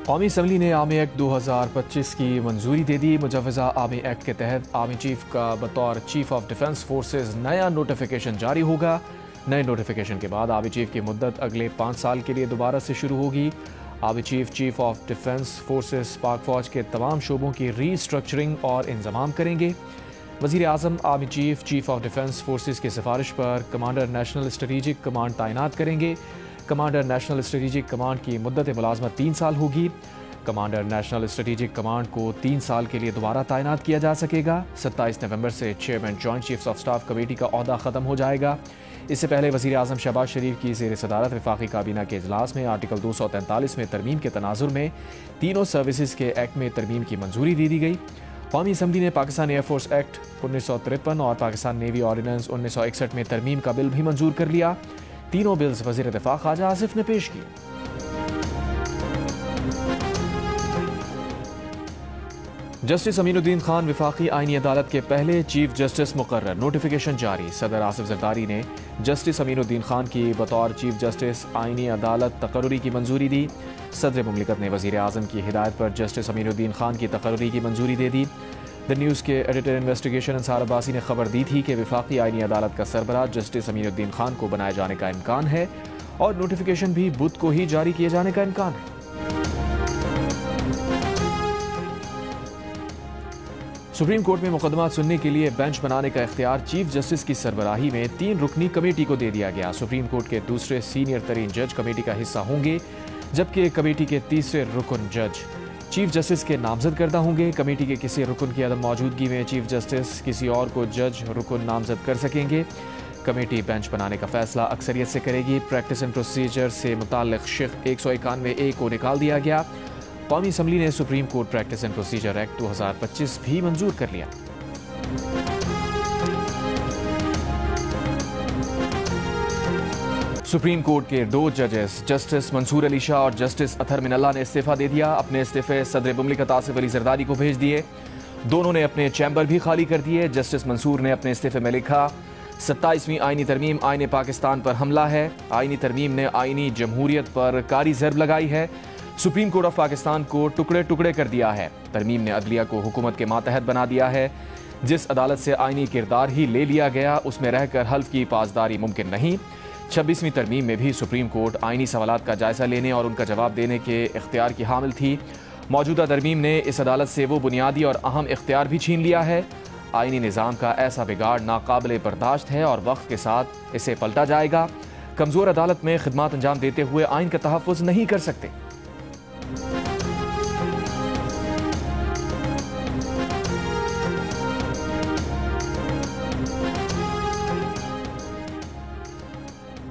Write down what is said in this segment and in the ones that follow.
कौमी असम्बली ने army act 2025 की मंजूरी दे दी। मुजवजा आर्मी एक्ट के तहत आर्मी चीफ का बतौर चीफ ऑफ डिफेंस फोर्सेज नया नोटिफिकेशन जारी होगा। नए नोटिफिकेशन के बाद आर्मी चीफ की मुद्दत अगले 5 साल के लिए दोबारा से शुरू होगी। Army chief of defence forces पाक फौज के तमाम शोबों की रीस्ट्रक्चरिंग और इंतजाम करेंगे। वज़ीर आज़म army chief of defence forces की सिफारिश पर कमांडर नेशनल स्ट्रेटेजिक कमांड तैनात करेंगे। कमांडर नेशनल स्ट्रेटेजिक कमांड की मुद्दत मुलाजमत 3 साल होगी। कमांडर नेशनल स्ट्रेटेजिक कमांड को 3 साल के लिए दोबारा तैनात किया जा सकेगा। 27 नवंबर से chairman joint chiefs of staff committee का ओहदा ख़त्म हो जाएगा। इससे पहले वज़ीर आज़म शहबाज शरीफ की ज़ेर सदारत वफाकी काबीना के इजलास में आर्टिकल 243 में तरमीम के तनाजुर में तीनों सर्विसेज के एक्ट में तरमीम की मंजूरी दे दी गई। कौमी असम्बली ने पाकिस्तान एयरफोर्स एक्ट 1953 और पाकिस्तान नेवी ऑर्डिनेंस 1961 में तरमीम का बिल भी मंजूर कर लिया। तीनों बिल्स वज़ीर दिफा ख्वाजा आसिफ ने पेश किए। जस्टिस अमीनुद्दीन खान वफाकी आईनी अदालत के पहले चीफ जस्टिस मुकर्रर। नोटिफिकेशन जारी। सदर आसिफ जरदारी ने जस्टिस अमीनुद्दीन खान की बतौर चीफ जस्टिस आईनी अदालत तकर्रुरी की मंजूरी दी। सदर मुमलिकत ने वज़ीर आज़म की हिदायत पर जस्टिस अमीनुद्दीन खान की तकर्रुरी की मंजूरी दे दी। द न्यूज़ के एडिटर इन्वेस्टिगेशन अंसार अब्बासी ने खबर दी थी कि वफाकी आईनी अदालत का सरबराह जस्टिस अमीनुद्दीन खान को बनाए जाने का इम्कान है और नोटिफिकेशन भी बुध को ही जारी किए जाने का इम्कान है। सुप्रीम कोर्ट में मुकदमा सुनने के लिए बेंच बनाने का इख्तियार चीफ जस्टिस की सरबराही में 3 रुकनी कमेटी को दे दिया गया। सुप्रीम कोर्ट के दूसरे सीनियर तरीन जज कमेटी का हिस्सा होंगे, जबकि कमेटी के तीसरे रुकन जज चीफ जस्टिस के नामजद करदा होंगे। कमेटी के किसी रुकन की अदम मौजूदगी में चीफ जस्टिस किसी और को जज रुकन नामजद कर सकेंगे। कमेटी बेंच बनाने का फैसला अक्सरियत से करेगी। प्रैक्टिस एंड प्रोसीजर से मुताल्लिक शिक 191A को निकाल दिया गया। कौमी असम्बली ने supreme court practice and procedure act 2025 भी मंजूर कर लिया। सुप्रीम कोर्ट के 2 जजेस जस्टिस मंसूर अली शाह और जस्टिस अतहर मिनल्ला ने इस्तीफा दे दिया। अपने इस्तीफे सदर मुमलिकत आसिफ अली जरदारी को भेज दिए। दोनों ने अपने चैम्बर भी खाली कर दिए। जस्टिस मंसूर ने अपने इस्तीफे में लिखा, 27वीं आईनी तरमीम आईने पाकिस्तान पर हमला है। आईनी तरमीम ने आईनी जमहूरियत पर कारी ज़रब लगाई है। सुप्रीम कोर्ट ऑफ पाकिस्तान को टुकड़े टुकड़े कर दिया है। तरमीम ने अदलिया को हुकूमत के मातहत बना दिया है। जिस अदालत से आईनी किरदार ही ले लिया गया उसमें रहकर हल्फ की पासदारी मुमकिन नहीं। 26वीं तरमीम में भी सुप्रीम कोर्ट आईनी सवालात का जायजा लेने और उनका जवाब देने के इख्तियार की हामिल थी। मौजूदा तरमीम ने इस अदालत से वो बुनियादी और अहम इख्तियार भी छीन लिया है। आईनी निज़ाम का ऐसा बिगाड़ नाकाबिले बर्दाश्त है और वक्त के साथ इसे पलटा जाएगा। कमज़ोर अदालत में खिदमात अंजाम देते हुए आइन का तहफ़्फ़ुज़ नहीं कर सकते।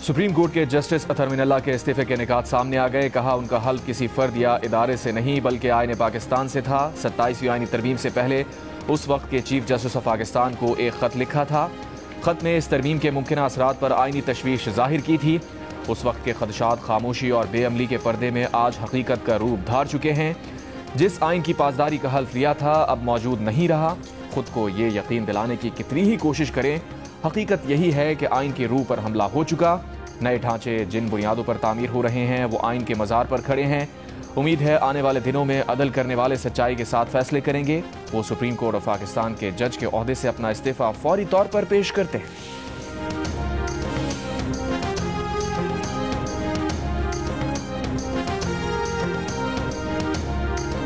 सुप्रीम कोर्ट के जस्टिस अतहर मिनल्ला के इस्तीफे के निकात सामने आ गए। कहा, उनका हल्फ किसी फर्द या इदारे से नहीं बल्कि आईने पाकिस्तान से था। 27वीं आईनी तरमीम से पहले उस वक्त के चीफ जस्टिस ऑफ पाकिस्तान को एक ख़त लिखा था। ख़त में इस तरमीम के मुमकिन असरात पर आईनी तशवीश जाहिर की थी। उस वक्त के खदशात खामोशी और बेअमली के पर्दे में आज हकीकत का रूप धार चुके हैं। जिस आइन की पासदारी का हल्फ लिया था अब मौजूद नहीं रहा। खुद को ये यकीन दिलाने की कितनी ही कोशिश करें, हकीकत यही है कि आइन की रूह पर हमला हो चुका। नए ढांचे जिन बुनियादों पर तामीर हो रहे हैं वो आइन के मज़ार पर खड़े हैं। उम्मीद है आने वाले दिनों में अदल करने वाले सच्चाई के साथ फैसले करेंगे। वो सुप्रीम कोर्ट ऑफ पाकिस्तान के जज के ओहदे से अपना इस्तीफा फौरी तौर पर पेश करते हैं।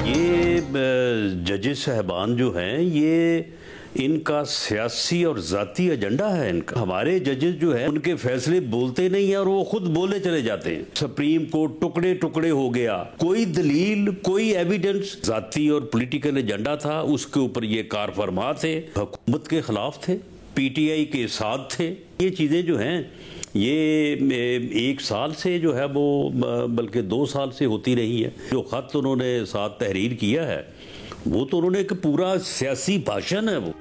ये जजेस साहबान जो हैं ये इनका सियासी और जाती एजेंडा है इनका। हमारे जजेस जो हैं उनके फैसले बोलते नहीं हैं और वो खुद बोले चले जाते हैं। सुप्रीम कोर्ट टुकड़े टुकड़े हो गया, कोई दलील कोई एविडेंस, जाती और पॉलिटिकल एजेंडा था। उसके ऊपर ये कार फरमा थे, हुकूमत के खिलाफ थे, पीटीआई के साथ थे। ये चीज़ें जो हैं ये 1 साल से जो है वो बल्कि 2 साल से होती रही है। जो ख़त उन्होंने साथ तहरीर किया है वो तो उन्होंने एक पूरा सियासी भाषण है। वो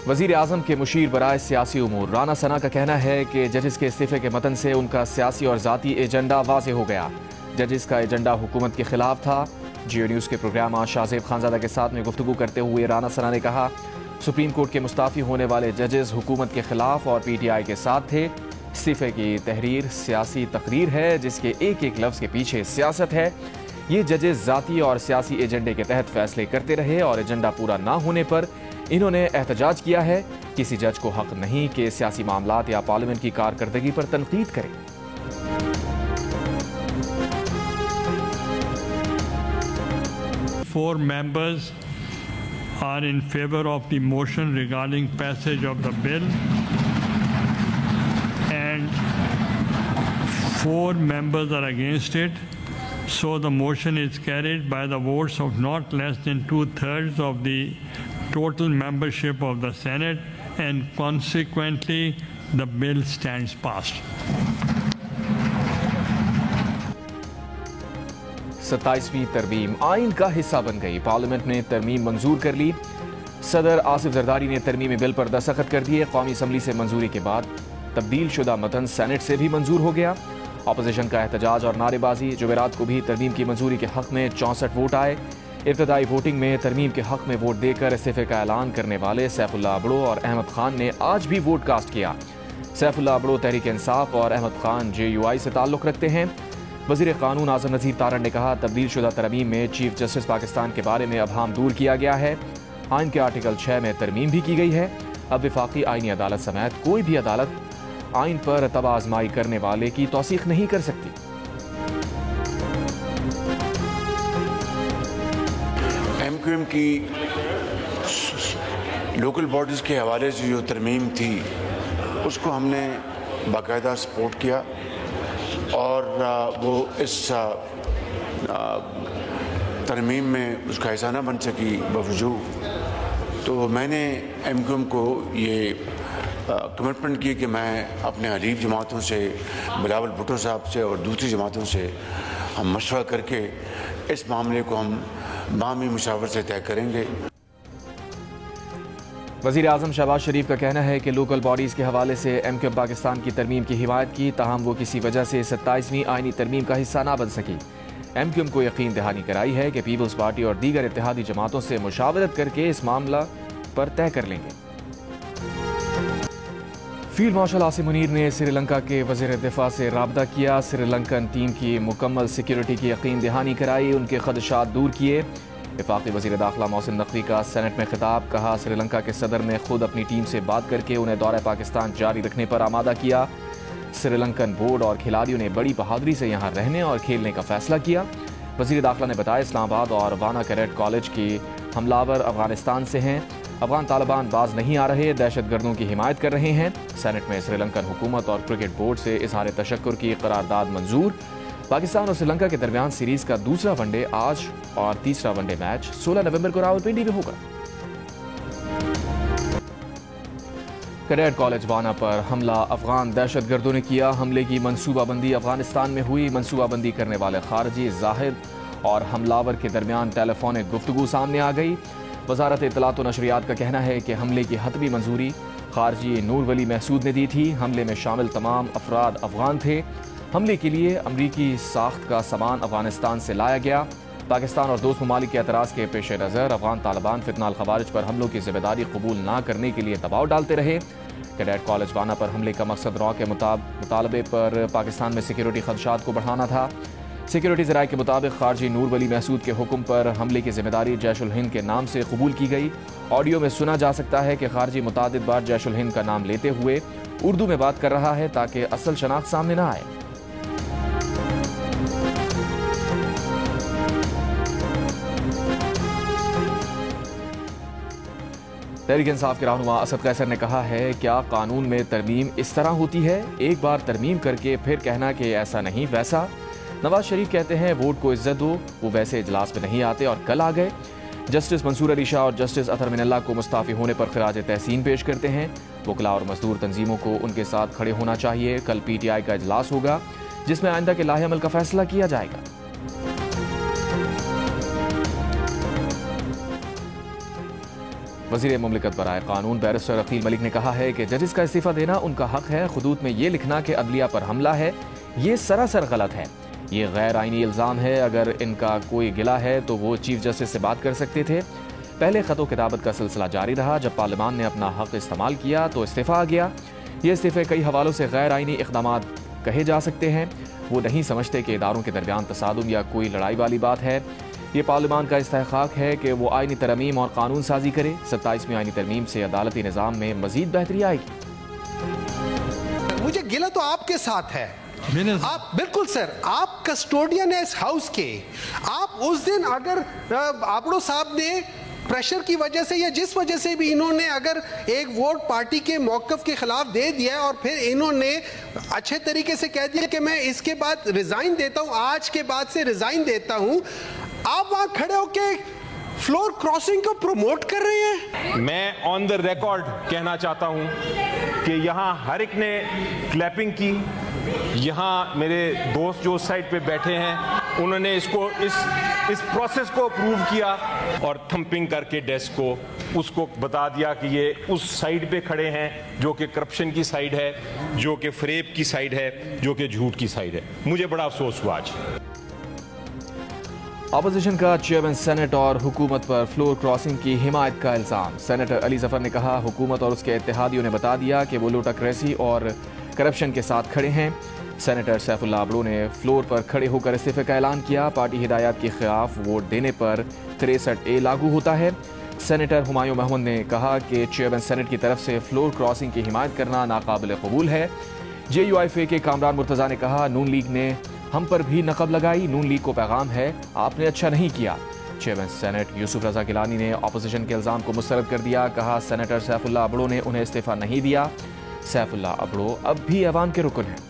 वज़ीर आज़म के मुशीर बराए सियासी उमूर राना सना का कहना है कि जजेस के इस्तीफे के मतन से उनका सियासी और ज़ाती एजेंडा वाज़ेह हो गया। जजेस का एजेंडा हुकूमत के खिलाफ था। जियो न्यूज़ के प्रोग्राम आज शाहज़ेब खानज़ादा के साथ में गुफ्तगू करते हुए राना सना ने कहा, सुप्रीम कोर्ट के मुस्ताफ़ी होने वाले जजेस हुकूमत के खिलाफ और पीटीआई के साथ थे। इस्तीफे की तहरीर सियासी तकरीर है जिसके एक एक लफ्ज़ के पीछे सियासत है। ये जजेस ज़ाती और सियासी एजेंडे के तहत फैसले करते रहे और एजेंडा पूरा ना होने पर इन्होंने एहतजाज किया है। किसी जज को हक नहीं कि सियासी मामलात या पार्लियामेंट की कारकर्दगी पर तनकीद करे। Four members are in favor of the motion regarding passage of the bill, and 4 members are against it. So the motion is carried by the votes of not less than 2/3 of the total membership of the Senate, and consequently the bill stands passed. 27वीं तरमीम आइन का हिस्सा बन गई। Parliament ने तरमीम मंजूर कर ली। सदर आसिफ जरदारी ने तरमीमी बिल पर दस्तखत कर दिए। कौमी असम्बली से मंजूरी के बाद तब्दील शुदा मतन सेनेट से भी मंजूर हो गया। अपोजिशन का एहतजाज और नारेबाजी। जुमेरात को भी तरमीम की मंजूरी के हक में 64 वोट आए। इब्तदाई वोटिंग में तरमीम के हक में वोट देकर इस्तीफे का ऐलान करने वाले सैफुल्लाह अबड़ो और अहमद खान ने आज भी वोट कास्ट किया। सैफुल्लाह अबड़ो तहरीक इंसाफ और अहमद खान JUI से ताल्लुक़ रखते हैं। वज़ीर क़ानून आज़म नज़ीर तारड़ ने कहा, तब्दील शुदा तरमीम में चीफ जस्टिस पाकिस्तान के बारे में अबहाम दूर किया गया है। आइन के आर्टिकल 6 में तरमीम भी की गई है। अब वफाकी आइनी अदालत समेत कोई भी अदालत आइन पर तबाह आजमाई करने वाले की तौसीक़ नहीं कर सकती। MQM की लोकल बॉडीज़ के हवाले से जो तरमीम थी उसको हमने बाकायदा सपोर्ट किया और वो इस तरमीम में उसका हिस्सा न बन सकी बावजूद, तो मैंने MQM को ये कमिटमेंट की कि मैं अपने हलीफ जमातों से, बिलावल भुट्टो साहब से और दूसरी जमातों से हम मशवरा करके इस मामले को हम बामी मुशावरत से तय करेंगे। वज़ीर आज़म शहबाज शरीफ का कहना है कि लोकल बॉडीज़ के हवाले से MQM पाकिस्तान की तरमीम की हिमायत की, ताहम वो किसी वजह से 27वीं आइनी तरमीम का हिस्सा ना बन सकी। MQM को यकीन दहानी कराई है कि पीपल्स पार्टी और दीगर इत्तेहादी जमातों से मुशावरत करके इस मामला पर तय कर लेंगे। फील्ड मार्शल आसिम मुनीर ने श्रीलंका के वज़ीर दिफा से राब्ता किया। श्रीलंकन टीम की मुकम्मल सिक्योरिटी की यकीन दहानी कराई, उनके खदशात दूर किए। वफाकी वज़ीर दाखिला मोहसिन नकवी का सेनेट में खिताब। कहा, श्रीलंका के सदर ने खुद अपनी टीम से बात करके उन्हें दौरे पाकिस्तान जारी रखने पर आमादा किया। श्रीलंकन बोर्ड और खिलाड़ियों ने बड़ी बहादुरी से यहाँ रहने और खेलने का फैसला किया। वज़ीर दाखिला ने बताया, इस्लामाबाद और वाना कैडेट कॉलेज की हमलावर अफगानिस्तान से हैं। अफगान तालिबान बाज नहीं आ रहे, दहशतगर्दों की हिमायत कर रहे हैं। सेनेट में श्रीलंकन हुकूमत और क्रिकेट बोर्ड से इजहार तशक्कुर की करारदाद मंजूर। पाकिस्तान और श्रीलंका के दरमियान सीरीज का दूसरा वनडे आज और तीसरा वनडे मैच 16 नवंबर को रावलपिंडी में होगा। कैडेट कॉलेज वाना पर हमला अफगान दहशतगर्दों ने किया। हमले की मनसूबाबंदी अफगानिस्तान में हुई। मनसूबाबंदी करने वाले खारजी जाहिद और हमलावर के दरमियान टेलीफोनिक गुफ्तगू सामने आ गई। वजारत इत्तलात व नशरियात का कहना है कि हमले की हतमी मंजूरी खारजी नूर वली महसूद ने दी थी। हमले में शामिल तमाम अफराद अफगान थे। हमले के लिए अमरीकी साख्त का सामान अफगानिस्तान से लाया गया। पाकिस्तान और दोस्त ममालिक के एतराज़ के पेश नज़र अफगान तालिबान फितनाल खवारिज पर हमलों की जिम्मेदारी कबूल ना करने के लिए दबाव डालते रहे। कैडेट कॉलेज वाना पर हमले का मकसद रॉ के मुतालबे पर पाकिस्तान में सिक्योरिटी खदशात को बढ़ाना था। सिक्योरिटी ज़राए के मुताबिक खारजी नूर वली महसूद के हुक्म पर हमले की जिम्मेदारी जैश उल हिंद के नाम से कबूल की गई। ऑडियो में सुना जा सकता है कि खारजी मुतादिद बार जैश उल हिंद का नाम लेते हुए उर्दू में बात कर रहा है ताकि असल शनाख्त सामने न आए। तहरीक इंसाफ के रहनुमा असद कैसर ने कहा है, क्या कानून में तरमीम इस तरह होती है? एक बार तरमीम करके फिर कहना कि ऐसा नहीं वैसा। नवाज शरीफ कहते हैं वोट को इज्जत दो, वो वैसे इजलास में नहीं आते और कल आ गए। जस्टिस मंसूर अली शाह और जस्टिस अतहर मिनल्ला को मुस्ताफ़ी होने पर खिराज तहसीन पेश करते हैं। वकला और मजदूर तंजीमों को उनके साथ खड़े होना चाहिए। कल PTI का इजलास होगा जिसमें आइंदा के लाहे अमल का फैसला किया जाएगा। वज़ीर मुमलिकत बराए कानून बैरिस्टर अकील मलिक ने कहा है कि जजेस का इस्तीफा देना उनका हक है। खुदूत में ये लिखना कि अदलिया पर हमला है, ये सरासर गलत है। ये गैर आइनी इल्ज़ाम है। अगर इनका कोई गिला है तो वो चीफ जस्टिस से बात कर सकते थे। पहले खतो किताबत का सिलसिला जारी रहा। जब पार्लियामान ने अपना हक इस्तेमाल किया तो इस्तीफा आ गया। ये इस्तीफे कई हवालों से गैर आईनी इक़दाम कहे जा सकते हैं। वो नहीं समझते कि इदारों के दरमियान तसादुम या कोई लड़ाई वाली बात है। ये पार्लियामान का इस्तेहकाक है कि वो आईनी तरमीम और कानून साजी करे। 27वीं आईनी तरमीम से अदालती निज़ाम में मजीद बेहतरी आएगी। मुझे गिला तो आपके साथ है। आप बिल्कुल सर, आप कस्टोडियन है इस हाउस के। आप उस दिन अगर आपड़ो साहब ने प्रेशर की वजह से या जिस वजह से भी इन्होंने अगर एक वोट पार्टी के मौक़िफ़ के खिलाफ दे दिया है और फिर इन्होंने अच्छे तरीके से कह दिया कि मैं इसके बाद रिजाइन देता हूं, आज के बाद से रिजाइन देता हूं, आप वहां खड़े होके फ्लोर क्रॉसिंग को प्रमोट कर रहे हैं। मैं ऑन द रिकॉर्ड कहना चाहता हूं कि यहां हर एक ने क्लैपिंग की। यहां मेरे दोस्त जो उस साइड पे बैठे हैं उन्होंने इसको इस प्रोसेस को अप्रूव किया और थंपिंग करके डेस्क को उसको बता दिया कि ये उस साइड पे खड़े हैं जो कि करप्शन की साइड है, जो कि फरेब की साइड है, जो कि झूठ की साइड है। मुझे बड़ा अफसोस हुआ आज। अपोजिशन का चेयरमैन सेनेट और हुकूमत पर फ्लोर क्रॉसिंग की हिमायत का इल्जाम। सेनेटर अली जफर ने कहा, हुकूमत और उसके इत्तेहादियों ने बता दिया कि वो लूटाक्रेसी और करप्शन के साथ खड़े हैं। सेनेटर सैफुल्लाह अबड़ो ने फ्लोर पर खड़े होकर इस्तीफे का ऐलान किया। पार्टी हिदायत के खिलाफ वोट देने पर 63A लागू होता है। सेनेटर हुमायूं महमूद ने कहा कि चेयरमैन सेनेट की तरफ से फ्लोर क्रॉसिंग की हिमायत करना नाकाबिल कबूल है। JUIFA के कामरान मुर्तज़ा ने कहा, नून लीग ने हम पर भी नकब लगाई। नून लीग को पैगाम है, आपने अच्छा नहीं किया। चेयरमैन सेनेट यूसुफ रजा गिलानी ने अपोजिशन के इल्ज़ाम को मुस्तरद कर दिया। कहा, सेनेटर सैफुल्लाह अबड़ो ने उन्हें इस्तीफा नहीं दिया। सैफुल्लाह अबड़ो अब भी अवाम के रुकन हैं।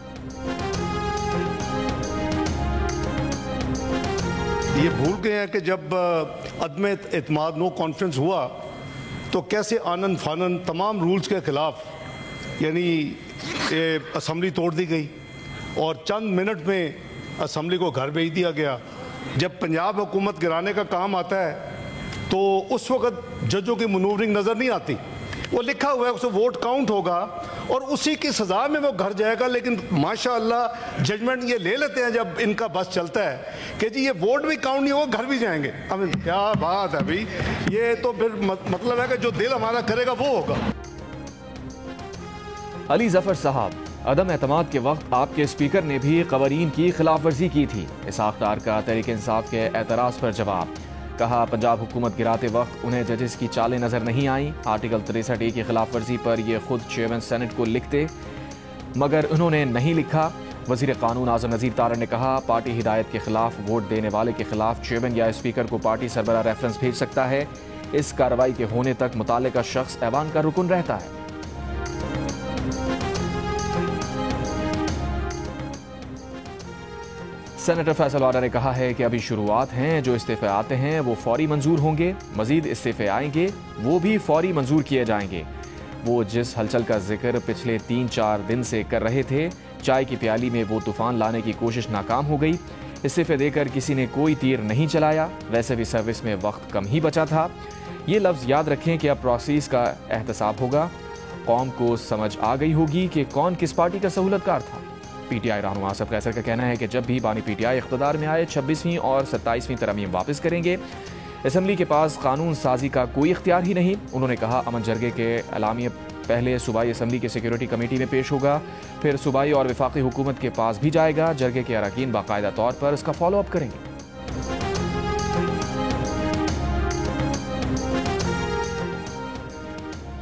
ये भूल गए हैं कि जब अदम एतमाद नो कॉन्फ्रेंस हुआ तो कैसे आनन फानन तमाम रूल्स के खिलाफ यानी असम्बली तोड़ दी गई और चंद मिनट में असम्बली को घर भेज दिया गया। जब पंजाब हुकूमत गिराने का काम आता है तो उस वक्त जजों की मनूवरिंग नज़र नहीं आती। वो लिखा हुआ है, उससे वोट काउंट होगा और उसी की सज़ा में वो घर जाएगा। लेकिन माशाअल्लाह जजमेंट ये ले लेते हैं जब इनका बस चलता है कि जी ये वोट भी काउंट नहीं होगा, घर भी जाएंगे। अब क्या बात है भाई, ये तो फिर मतलब है कि जो दिल हमारा करेगा वो होगा। अली जफर साहब, अदम एतमाद के वक्त आपके स्पीकर ने भी कवानीन की खिलाफ वर्जी की थी। इसहाक डार का तहरीक इंसाफ के एतराज़ पर जवाब। कहा, पंजाब हुकूमत गिराते वक्त उन्हें जजेस की चालें नजर नहीं आई। आर्टिकल 63A की खिलाफ वर्जी पर यह खुद चेयरमैन सेनेट को लिखते मगर उन्होंने नहीं लिखा। वजीर कानून आजम नज़ीर तारड़ ने कहा, पार्टी हिदायत के खिलाफ वोट देने वाले के खिलाफ चेयरमैन या स्पीकर को पार्टी सरबराह रेफरेंस भेज सकता है। इस कार्रवाई के होने तक मुताल्लिका शख्स ऐवान का रुकन रहता है। सेनेटर फैसल वाला ने कहा है कि अभी शुरुआत हैं, जो इस्तीफे आते हैं वो फौरी मंजूर होंगे। मजीद इस्तीफे आएंगे, वो भी फौरी मंजूर किए जाएंगे। वो जिस हलचल का जिक्र पिछले 3-4 दिन से कर रहे थे, चाय की प्याली में वो तूफान लाने की कोशिश नाकाम हो गई। इस्तीफे देकर किसी ने कोई तीर नहीं चलाया। वैसे भी सर्विस में वक्त कम ही बचा था। ये लफ्ज़ याद रखें कि अब प्रोसेस का एहतसाब होगा। कौम को समझ आ गई होगी कि कौन किस पार्टी का सहूलतकार था। PTI रहनुमा आसफ कैसर का कहना है कि जब भी बानी PTI इख्तिदार में आए 26वीं और 27वीं तरमीम वापस करेंगे। असम्बली के पास कानून साजी का कोई इख्तियार ही नहीं। उन्होंने कहा, अमन जरगे के एलामिया पहले सूबाई असम्बली की सिक्योरिटी कमेटी में पेश होगा, फिर सूबाई और वफाकी हुकूमत के पास भी जाएगा। जरगे के अरकान बाकायदा तौर पर इसका फॉलो अप करेंगे।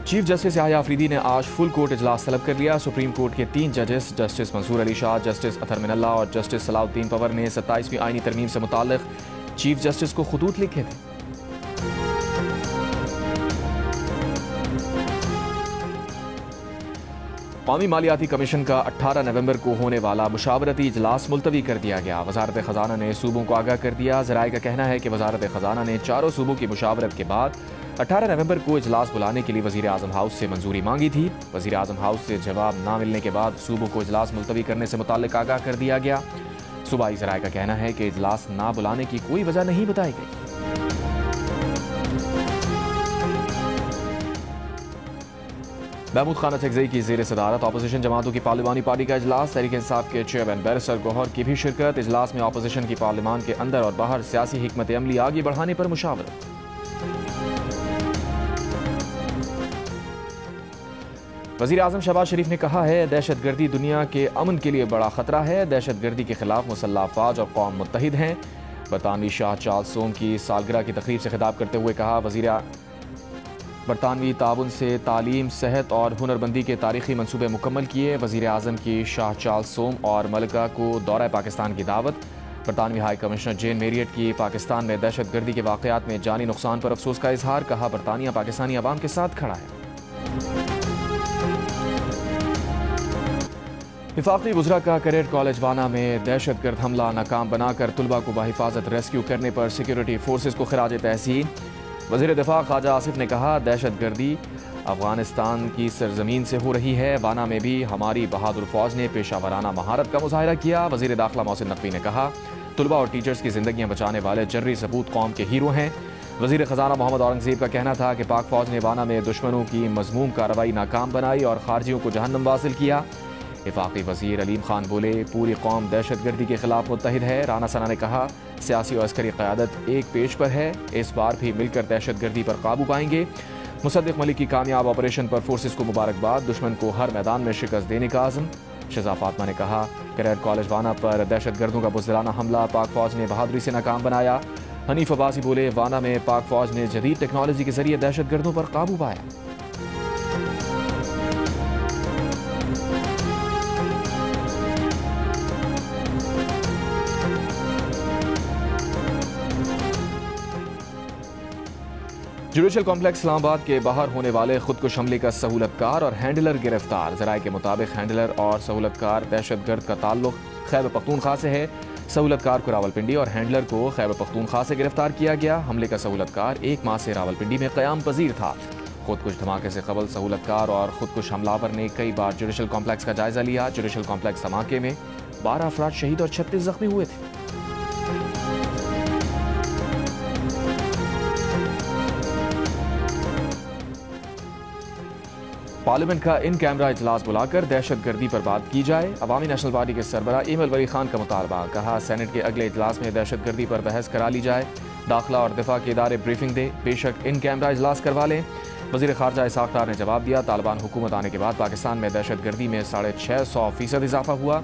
चीफ जस्टिस याह्या अफरीदी ने आज फुल कोर्ट इजलास तलब कर लिया। सुप्रीम कोर्ट के 3 जजेस जस्टिस मंसूर अली शाह, जस्टिस अतर मिनल्ला और जस्टिस सलाउद्दीन पवर ने 27वीं आईनी तरमीम से मुताल्लिक चीफ जस्टिस को खुतूत लिखे थे। कौमी मालियाती कमीशन का 18 नवंबर को होने वाला मुशावरती इजलास मुलतवी कर दिया गया। वजारत खजाना ने सूबों को आगाह कर दिया। ज़राए का कहना है कि वजारत खजाना ने चारों सूबों की मुशावरत के बाद 18 नवंबर को इजलास बुलाने के लिए वजीर आजम हाउस से मंजूरी मांगी थी। वजीर आजम हाउस से जवाब ना मिलने के बाद सूबों को इजलास मुलतवी करने से मुताल्लिक आगाह कर दिया गया। सूबाई ज़राए का कहना है कि इजलास ना बुलाने की कोई वजह नहीं बताई गई। महमूद खान अचकज़ई की ज़ेर सदारत अपोजिशन जमातों की पार्लिमानी पार्टी का इजलास। तहरीक इंसाफ के चेयरमैन बैरिस्टर गौहर की भी शिरकत। इजलास में अपोजिशन की पार्लिमान के अंदर और बाहर सियासी हिकमत अमली आगे बढ़ाने पर मुशावरत। वज़ीर आज़म शहबाज शरीफ ने कहा है, दहशत गर्दी दुनिया के अमन के लिए बड़ा ख़तरा है। दहशत गर्दी के खिलाफ मुसल्लह अफ़वाज और कौम मुत्तहिद हैं। बरतानवी शाह चार्ल्स सोम की सालगिरह की तकरीब से खिताब करते हुए कहा, बरतानवी ताउन से तालीम, सेहत और हुनरबंदी के तारीखी मनसूबे मुकम्मल किए। वज़ीर आज़म की शाह चार्ल्स सोम और मलिका को दौरा पाकिस्तान की दावत। बरतानवी हाई कमिश्नर जेन मेरियट की पाकिस्तान में दहशत गर्दी के वाक़यात में जानी नुकसान पर अफसोस का इजहार। कहा, बरतानिया पाकिस्तानी अवाम के साथ खड़ा है। वफाकी वज़रा का कैडेट कॉलेज वाना में दहशत गर्द हमला नाकाम बनाकर तुलबा को बाहिफाजत रेस्क्यू करने पर सिक्योरिटी फोर्सेज को खिराज तहसीन। वज़ीर दिफा ख्वाजा आसिफ ने कहा, दहशत गर्दी अफगानिस्तान की सरजमीन से हो रही है। वाना में भी हमारी बहादुर फौज ने पेशावराना महारत का मुजाहिरा किया। वज़ीर दाखिला मोहसिन नकवी ने कहा, तुलबा और टीचर्स की जिंदगियां बचाने वाले जर्री सबूत कौम के हीरो हैं। वज़ीर ख़जाना मोहम्मद औरंगज़ेब का कहना था कि पाक फौज ने वाना में दुश्मनों की मज़मूम कार्रवाई नाकाम बनाई और खारजियों को जहन्नम वासिल किया। वफाकी वज़ीर अलीम खान बोले, पूरी कौम दहशत गर्दी के खिलाफ मुत्तहिद है। राना सना ने कहा, सियासी और अस्करी क़यादत एक पेज पर है, इस बार भी मिलकर दहशत गर्दी पर काबू पाएंगे। मुसद्दिक मलिक की कामयाब ऑपरेशन पर फोर्सेस को मुबारकबाद, दुश्मन को हर मैदान में शिकस्त देने का आज़म। शज़ा फातमा ने कहा, कैडेट कॉलेज वाना पर दहशत गर्दों का बुज़दिलाना हमला पाक फौज ने बहादुरी से नाकाम बनाया। हनीफ अब्बासी बोले, वाना में पाक फौज ने जदीद टेक्नोलॉजी के जरिए दहशत गर्दों पर काबू पाया। जुडिशल कॉम्प्लेक्स इस्लामाबाद के बाहर होने वाले खुदकुश हमले का सहूलतकार और हैंडलर गिरफ्तार। ज़राए के मुताबिक हैंडलर और सहूलतकार दहशतगर्द का ताल्लुक खैबर पख्तूनख्वा से है। सहूलतकार को रावलपिंडी और हैंडलर को खैबर पख्तूनख्वा से गिरफ्तार किया गया। हमले का सहूलतकार 1 माह से रावलपिंडी में क़याम पजीर था। खुदकुश धमाके से कबल सहूलतकार और खुदकुश हमलावर ने कई बार जुडिशल कॉम्प्लेक्स का जायजा लिया। जुडिशल कॉम्प्लेक्स धमाके में 12 अफराद शहीद और 36 जख्मी हुए थे। पार्लियामेंट का इन कैमरा इजलास बुलाकर दहशत गर्दी पर बात की जाए। अवामी नेशनल पार्टी के सरबरा इमल वली खान का मुतालबा। कहा, सेनेट के अगले इजलास में दहशत गर्दी पर बहस करा ली जाए। दाखिला और दिफा के इदारे ब्रीफिंग दे, बेशक इन कैमरा इजलास करवा लें। वज़ीर ख़ारजा इसाक़ डार ने जवाब दिया, तालिबान हुकूमत आने के बाद पाकिस्तान में दहशत गर्दी में 650% इजाफा हुआ।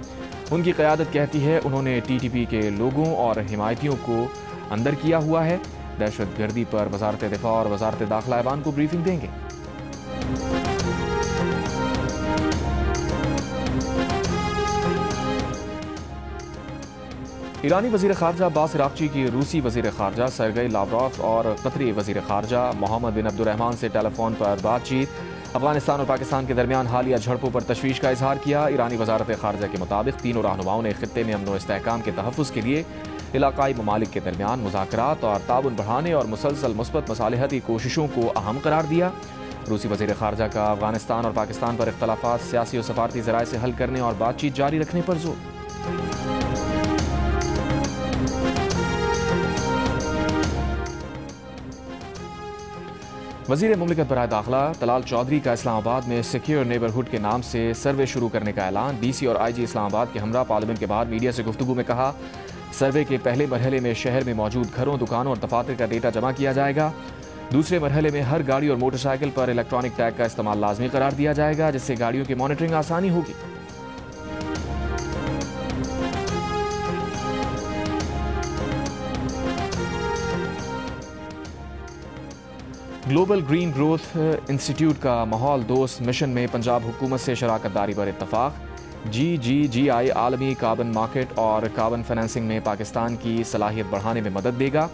उनकी क़यादत कहती है उन्होंने TTP के लोगों और हिमायतियों को अंदर किया हुआ है। दहशत गर्दी पर वज़ारत दिफा और वज़ारत दाखिला ऐवान को ब्रीफिंग देंगे। ईरानी वज़ीर ख़ारजा अब्बास इराक़ची की रूसी वज़ीर ख़ारजा सरगई लावरोफ और कतरी वज़ीर ख़ारजा मोहम्मद बिन अब्दुर्रहमान से टेलीफोन पर बातचीत। अफगानिस्तान और पाकिस्तान के दरमियान हालिया झड़पों पर तशवीश का इजहार किया। ईरानी वज़ारत ख़ारजा के मुताबिक तीनों रहनुमाओं ने ख़ित्ते में अमन व इस्तेहकाम के तहफ़्फ़ुज़ के लिए इलाक़ाई ममालिक के दरमियान मुज़ाकरात और ताउन बढ़ाने और मुसलसल मुस्बत मसालिहती कोशिशों को अहम करार दिया। रूसी वज़ीर ख़ारजा का अफगानिस्तान और पाकिस्तान पर इख्तलाफात सियासी और सफारती ज़राए से हल करने और बातचीत जारी रखने पर जोर। वज़ीर मुमलिकत बराए दाखिला तलाल चौधरी का इस्लामाबाद में सिक्योर नेबरहुड के नाम से सर्वे शुरू करने का ऐलान। DC और IG इस्लामाबाद के हमरा पार्लियामेंट के बाहर मीडिया से गुफ्तगू में कहा, सर्वे के पहले मरहले में शहर में मौजूद घरों, दुकानों और दफातर का डेटा जमा किया जाएगा। दूसरे मरहले में हर गाड़ी और मोटरसाइकिल पर इलेक्ट्रॉनिक टैग का इस्तेमाल लाजमी करार दिया जाएगा, जिससे गाड़ियों की मॉनिटरिंग आसानी होगी। ग्लोबल ग्रीन ग्रोथ इंस्टीट्यूट का माहौल दोस्त मिशन में पंजाब हुकूमत से शराकत दारी पर इत्तफाक। GGGI आलमी कार्बन मार्केट और कार्बन फाइनेंसिंग में पाकिस्तान की सलाहियत बढ़ाने में मदद देगा।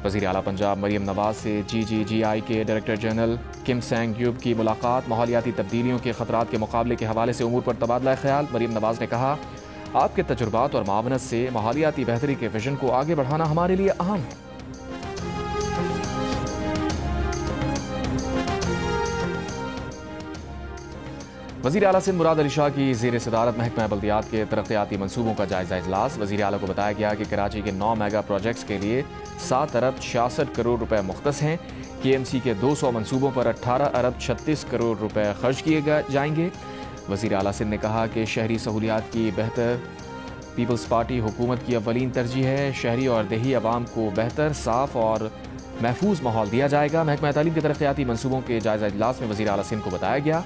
वज़ीर आला पंजाब मरियम नवाज से GGGI के डायरेक्टर जनरल किम सेंग यूब की मुलाकात। माहौलियाती तब्दीलियों के खतरात के मुकाबले के हवाले से उमूर पर तबादला ख्याल। मरियम नवाज ने कहा, आपके तजुर्बात और मावनत से माहौलियाती बेहतरी के विजन को आगे बढ़ाना हमारे लिए अहम है। वज़ीर आला सिंध मुराद अली शाह की ज़ेर सदारत महकमा बल्दियात के तरक्याती मनसूबों का जायजा इजलास। वज़ीर आला को बताया गया कि कराची के 9 मेगा प्रोजेक्ट्स के लिए 7 अरब 66 करोड़ रुपए मुख्तस हैं। KMC के 200 मनसूबों पर 18 अरब 36 करोड़ रुपए खर्च किए जाएंगे। वज़ीर आला सिंध ने कहा कि शहरी सहूलियात की बेहतर पीपल्स पार्टी हुकूमत की अव्वलीन तरजीह है। शहरी और देही आवाम को बेहतर, साफ और महफूज माहौल दिया जाएगा। महकमा तालीम के तरक्याती मनसूबों के जायजा इजलास में वज़ीर आला सिंध को बताया गया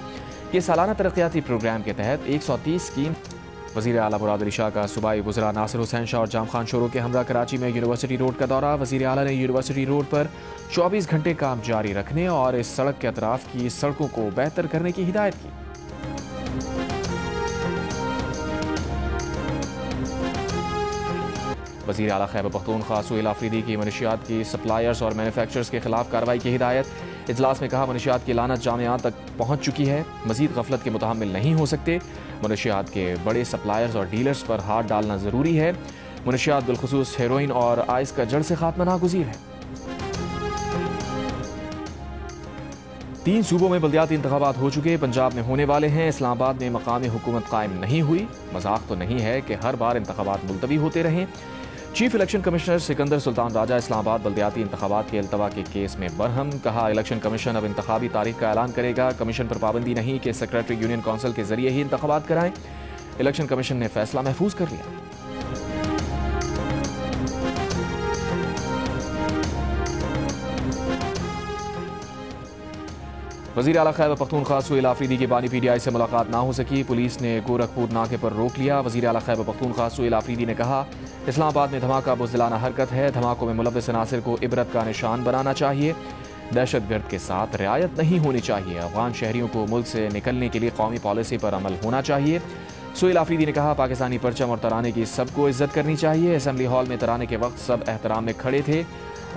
ये सालाना तरक्याती प्रोग्राम के तहत 130 स्कीम। वज़ीर आला मुराद अली शाह का सूबाई वज़रा नासिर हुसैन शाह और जाम खान शोरों के हमरा कराची में यूनिवर्सिटी रोड का दौरा। वज़ीर आला ने यूनिवर्सिटी रोड पर 24 घंटे काम जारी रखने और इस सड़क के अतराफ की सड़कों को बेहतर करने की हिदायत की। वज़ीर आला खैबर पख्तूनख्वा सुहेल आफरीदी की मनशियात की सप्लायर्स और मैन्युफैक्चरर्स के खिलाफ कार्रवाई की हिदायत। इजलास में कहा, मनशियात की लानत जामियात तक पहुँच चुकी है, मजीद गफलत के मुतहम्मिल नहीं हो सकते। मनशियात के बड़े सप्लायर्स और डीलर्स पर हाथ डालना ज़रूरी है। मनशियात बिलखुसूस हेरोइन और आइस का जड़ से खात्मा नागुज़ीर है। 3 सूबों में बल्दियाती इंतखाबात हो चुके, पंजाब में होने वाले हैं। इस्लामाबाद में मकामी हुकूमत कायम नहीं हुई। मजाक तो नहीं है कि हर बार इंतखाबात मुलतवी होते रहें। Chief election commissioner Sikandar Sultan Raja Islamabad बल्दियाती इंतखाबात के अल्तवा के केस में बरहम। कहा, इलेक्शन कमीशन अब इंतखाबी तारीख का ऐलान करेगा। कमीशन पर पाबंदी नहीं कि सेक्रेटरी यूनियन काउंसिल के जरिए ही इंतखाबात कराएं। इलेक्शन कमीशन ने फैसला महफूज कर लिया। वज़ीर आला खैबर पख्तूनख्वा सुहेल आफरीदी की बानी PTI से मुलाकात ना हो सकी। पुलिस ने गोरखपुर नाके पर रोक लिया। वज़ीर आला खैबर पख्तूनख्वा सुहेल आफरीदी ने कहा, इस्लामाबाद में धमाका बुज़दिलाना हरकत है। धमाकों में मुलव्विस अनासिर को इबरत का निशान बनाना चाहिए। दहशतगर्द के साथ रियायत नहीं होनी चाहिए। अफगान शहरियों को मुल्क से निकलने के लिए कौमी पॉलिसी पर अमल होना चाहिए। सुहेल आफरीदी ने कहा, पाकिस्तानी परचम और तराने की सबको इज्जत करनी चाहिए। असेंबली हॉल में तराने के वक्त सब एहतराम में खड़े थे।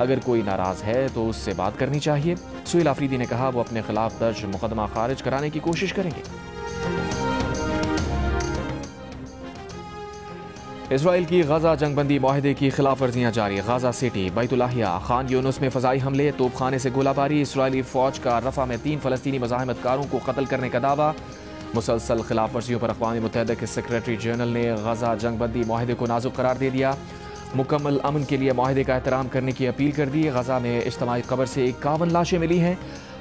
अगर कोई नाराज़ है तो उससे बात करनी चाहिए। सुहेल आफरीदी ने कहा, वो अपने खिलाफ दर्ज मुकदमा खारिज कराने की कोशिश करेंगे। इसराइल की गजा जंगबंदी माहिदे की खिलाफ वर्जियाँ जारी। गजा सिटी, बैतुल्लाहिया, खान यूनुस में फ़ज़ाई हमले, तोपखाने से गोलाबारी। इसराइली फ़ौज का रफ़ा में 3 फ़लस्तीनी मज़ाहमतकारों को कत्ल करने का दावा। मुसलसल खिलाफ वर्जियों पर अक़वाम मुत्तहिदा के सेक्रेटरी जनरल ने गजा जंगबंदी माहिदे को नाजुक करार दे दिया। मुकम्मल अमन के लिए माहिदे का एहतराम करने की अपील कर दी। गजा में इज्तिमाई कब्र से 51 लाशें मिली हैं।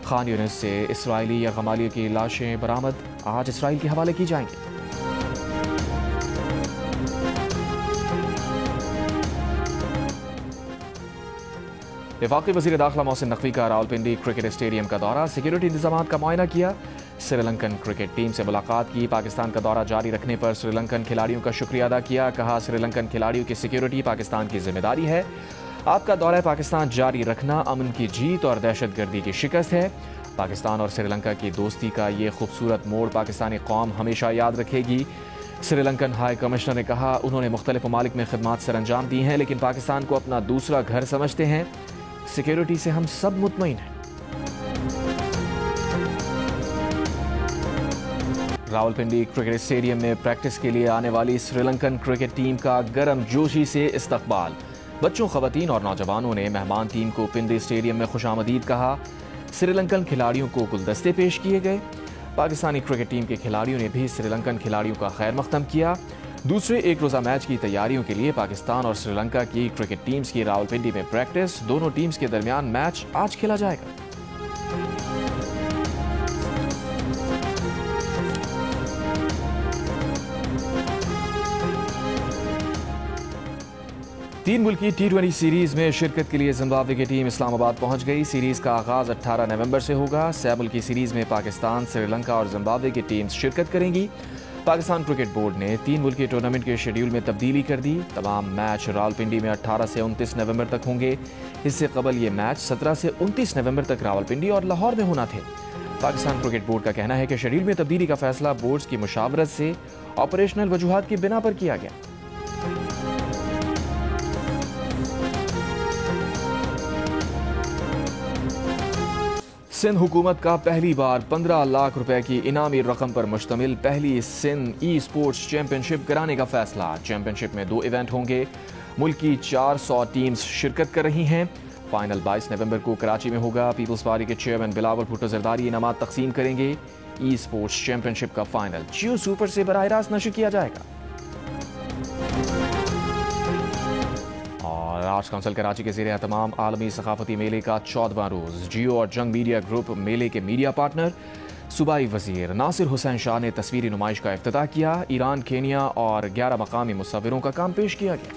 खान यूनिस से इसराइली या गमालियों की लाशें बरामद आज इसराइल के हवाले की जाएंगी। वफाकी वज़ीर दाखिला मोहसिन नकवी का रावलपिंडी क्रिकेट स्टेडियम का दौरा, सिक्योरिटी इंतजाम का मुआयना किया। श्रीलंकन क्रिकेट टीम से मुलाकात की। पाकिस्तान का दौरा जारी रखने पर श्रीलंकन खिलाड़ियों का शुक्रिया अदा किया। कहा, श्रीलंकन खिलाड़ियों की सिक्योरिटी पाकिस्तान की जिम्मेदारी है। आपका दौरा पाकिस्तान जारी रखना अमन की जीत और दहशतगर्दी की शिकस्त है। पाकिस्तान और श्रीलंका की दोस्ती का ये खूबसूरत मोड़ पाकिस्तानी कौम हमेशा याद रखेगी। श्रीलंकन हाई कमिश्नर ने कहा, उन्होंने मुख्तलिफ ममालिक में खिदमात सर अंजाम दी हैं, लेकिन पाकिस्तान को अपना दूसरा घर समझते हैं। सिक्योरिटी से हम सब मुतमईन हैं। रावलपिंडी क्रिकेट स्टेडियम में प्रैक्टिस के लिए आने वाली श्रीलंकन क्रिकेट टीम का गर्म जोशी से इस्तकबाल। बच्चों, खवातीन और नौजवानों ने मेहमान टीम को पिंडी स्टेडियम में खुशामदीद कहा। श्रीलंकन खिलाड़ियों को गुलदस्ते पेश किए गए। पाकिस्तानी क्रिकेट टीम के खिलाड़ियों ने भी श्रीलंकन खिलाड़ियों का खैर मकदम किया। दूसरे एक रोज़ा मैच की तैयारियों के लिए पाकिस्तान और श्रीलंका की क्रिकेट टीम्स की रावलपिंडी में प्रैक्टिस। दोनों टीम्स के दरमियान मैच आज खेला जाएगा। तीन मुल्की T20 सीरीज में शिरकत के लिए जिम्बाब्वे की टीम इस्लामाबाद पहुंच गई। सीरीज का आगाज 18 नवंबर से होगा। 6 मुल्की सीरीज में पाकिस्तान, श्रीलंका और जिम्बाब्वे की टीम्स शिरकत करेंगी। पाकिस्तान क्रिकेट बोर्ड ने 3 मुल्की टूर्नामेंट के शेड्यूल में तब्दीली कर दी। तमाम मैच रावलपिंडी में 18 से 29 नवंबर तक होंगे। इससे कबल ये मैच 17 से 29 नवंबर तक रावलपिंडी और लाहौर में होना थे। पाकिस्तान क्रिकेट बोर्ड का कहना है कि शेड्यूल में तब्दीली का फैसला बोर्ड्स की मुशावरत से ऑपरेशनल वजूहात की बिना पर किया गया। सिंध हुकूमत का पहली बार 15 लाख रुपए की इनामी रकम पर मुश्तमिल पहली सिंध ई स्पोर्ट्स चैंपियनशिप कराने का फैसला। चैंपियनशिप में 2 इवेंट होंगे। मुल्क की 400 टीम्स शिरकत कर रही हैं। फाइनल 22 नवंबर को कराची में होगा। पीपल्स पार्टी के चेयरमैन बिलावल भुट्टो जरदारी इनामात तकसीम करेंगे। ई स्पोर्ट्स चैंपियनशिप का फाइनल जियो सुपर से बराह रास्त नशर किया जाएगा। राज काउंसिल कराची के ज़रिए तमाम आलमी सकाफती मेले का 14वां रोज़। जियो और जंग मीडिया ग्रुप मेले के मीडिया पार्टनर। सूबाई वज़ीर नासिर हुसैन शाह ने तस्वीरी नुमाइश का इफ्तिताह किया। ईरान, केनिया और 11 मकामी मुसव्विरों का काम पेश किया गया।